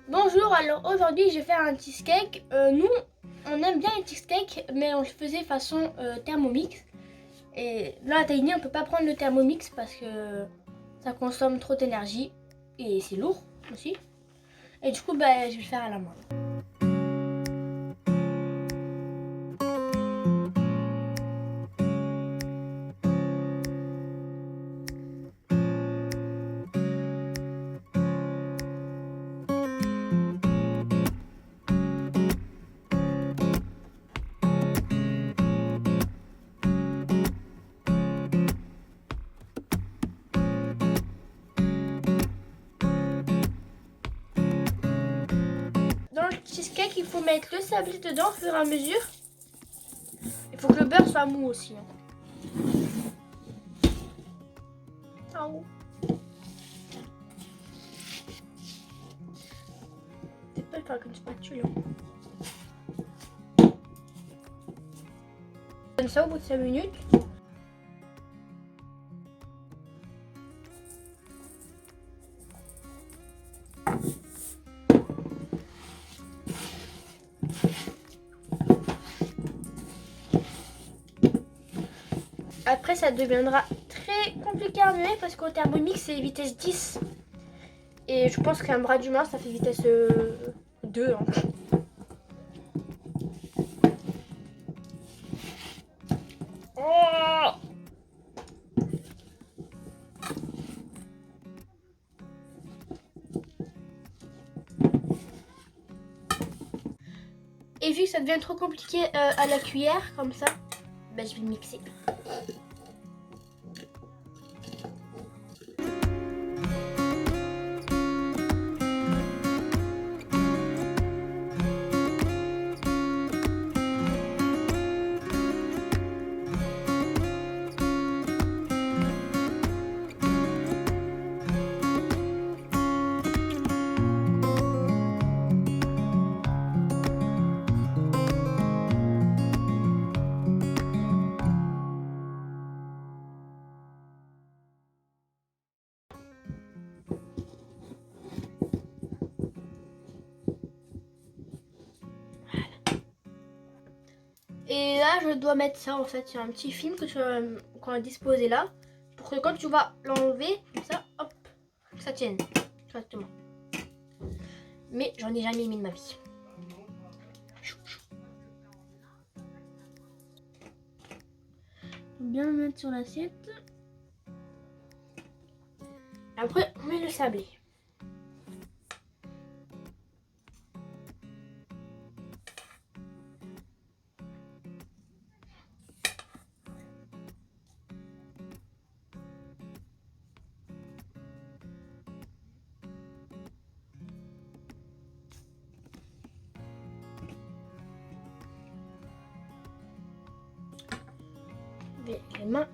Bonjour, alors aujourd'hui je vais faire un cheesecake. Nous on aime bien les cheesecakes mais on le faisait façon Thermomix. Et là à Tiny on peut pas prendre le Thermomix parce que ça consomme trop d'énergie et c'est lourd aussi. Et du coup je vais le faire à la main. Dans le cheesecake il faut mettre le sablé dedans au fur et à mesure. Il faut que le beurre soit mou aussi. Ah ouais. Tu peux le faire avec une spatule. On donne ça au bout de 5 minutes. Après ça deviendra très compliqué à muer parce qu'au Thermomix c'est vitesse 10. Et je pense qu'un bras d'humain ça fait vitesse 2. Hein. Oh, et vu que ça devient trop compliqué à la cuillère comme ça, ben, je vais le mixer. Et là, je dois mettre ça en fait sur un petit film qu'on a disposé là. Pour que quand tu vas l'enlever, comme ça, hop, que ça tienne correctement. Mais j'en ai jamais mis de ma vie. Bien le mettre sur l'assiette. Après, on met le sablé. Avec les mains.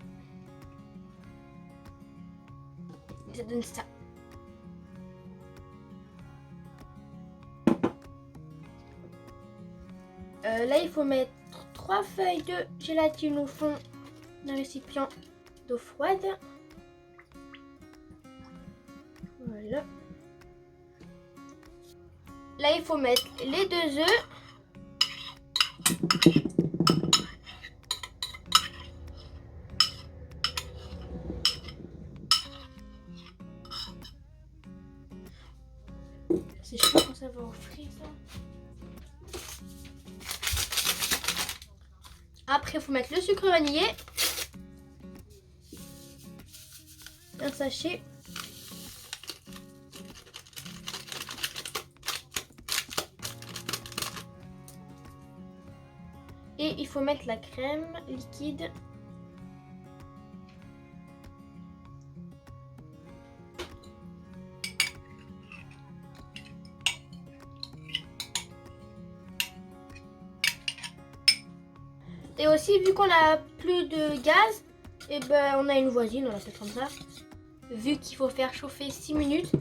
Ça donne ça. Là, il faut mettre 3 feuilles de gélatine au fond d'un récipient d'eau froide. Voilà. Là, il faut mettre les 2 œufs. C'est chaud quand ça va offrir ça. Après, il faut mettre le sucre vanillé. Un sachet. Et il faut mettre la crème liquide. Et aussi, vu qu'on a plus de gaz, et ben on a une voisine, on l'a fait comme ça. Vu qu'il faut faire chauffer 6 minutes,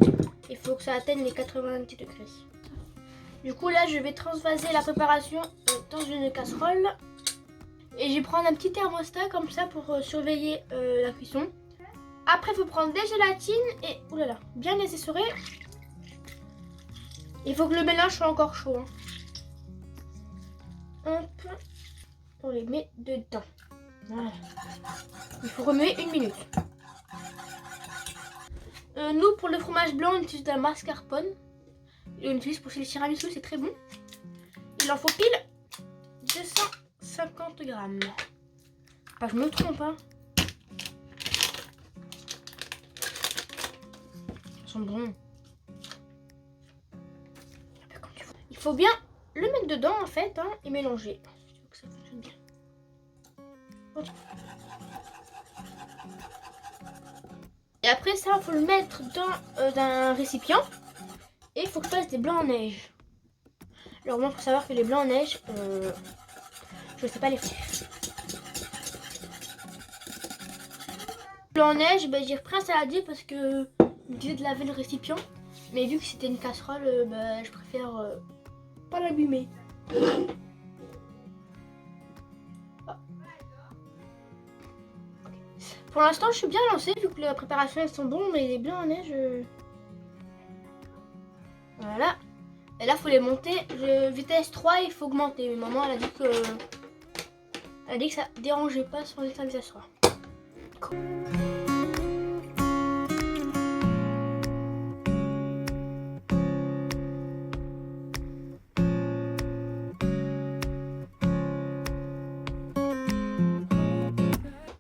il faut que ça atteigne les 90 degrés. Du coup là, je vais transvaser la préparation dans une casserole. Et je vais prendre un petit thermostat comme ça pour surveiller la cuisson. Après, il faut prendre des gélatines et oulala, bien les essorer. Il faut que le mélange soit encore chaud. Hein. Hop. On les met dedans. Voilà. Il faut remuer 1 minute. Nous, pour le fromage blanc, on utilise de la mascarpone. Et on utilise pour le tiramisu, c'est très bon. Il en faut pile 250 grammes. Pas je me trompe, hein. Ils sont bons. Il faut bien le mettre dedans, en fait, hein, et mélanger. Si tu veux que ça fonctionne bien. Et après ça, il faut le mettre dans un récipient. Et il faut que je fasse des blancs en neige. Alors moi, il faut savoir que les blancs en neige, je ne sais pas les faire. Blanc en neige, ben, j'ai repris un saladier parce que je me disais de laver le récipient. Mais vu que c'était une casserole, ben, je préfère pas l'abîmer. Pour l'instant, je suis bien lancée vu que les préparations elles sont bonnes, mais les blancs en neige. Voilà. Et là, il faut les monter. Vitesse 3, il faut augmenter. Mais maman, elle a dit que ça dérangeait pas sur les vitesse 3.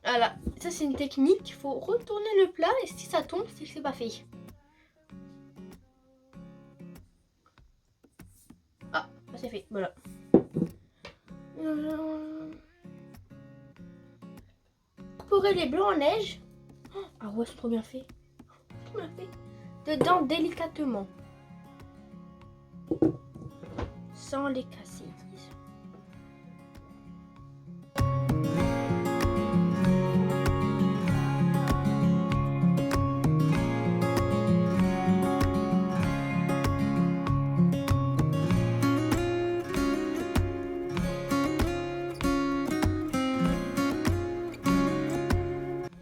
Voilà. Ça, c'est une technique. Il faut retourner le plat et si ça tombe, c'est que c'est pas fait. Ah, c'est fait. Voilà. Couperez les blancs en neige. Ah ouais, c'est trop bien fait. Trop bien fait. Dedans délicatement. Sans les casser.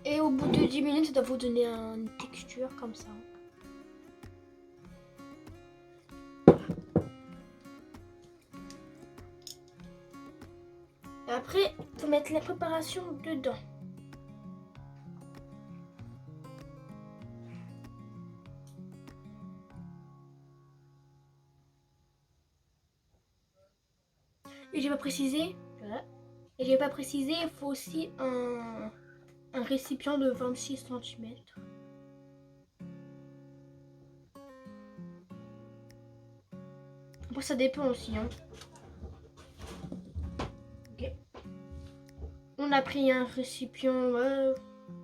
Et au bout de 10 minutes, ça doit vous donner une texture comme ça. Et après, il faut mettre la préparation dedans. Et j'ai pas précisé, voilà. Et j'ai pas précisé, il faut aussi un récipient de 26 cm. Après ça dépend aussi. Hein. Okay. On a pris un récipient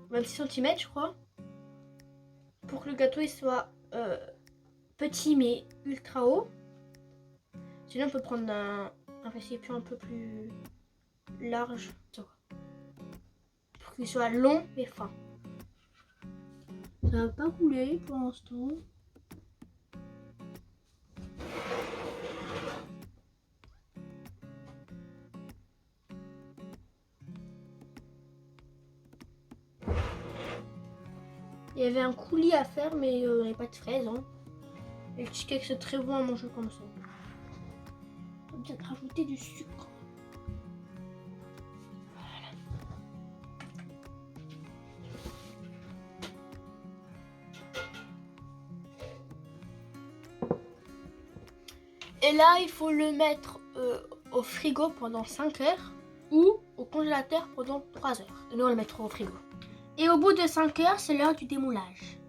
26 cm je crois. Pour que le gâteau il soit petit mais ultra haut. Sinon on peut prendre un récipient un peu plus large. Pour qu'il soit long et fin. Ça va pas couler pour l'instant. Il y avait un coulis à faire, mais il n'y avait pas de fraises. Hein. Et le cheesecake, c'est très bon à manger comme ça. On peut peut-être rajouter du sucre. Voilà. Et là, il faut le mettre au frigo pendant 5 heures ou au congélateur pendant 3 heures. Et nous, on le mettra au frigo. Et au bout de 5 heures, c'est l'heure du démoulage.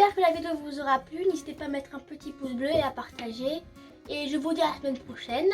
J'espère que la vidéo vous aura plu. N'hésitez pas à mettre un petit pouce bleu et à partager. Et je vous dis à la semaine prochaine.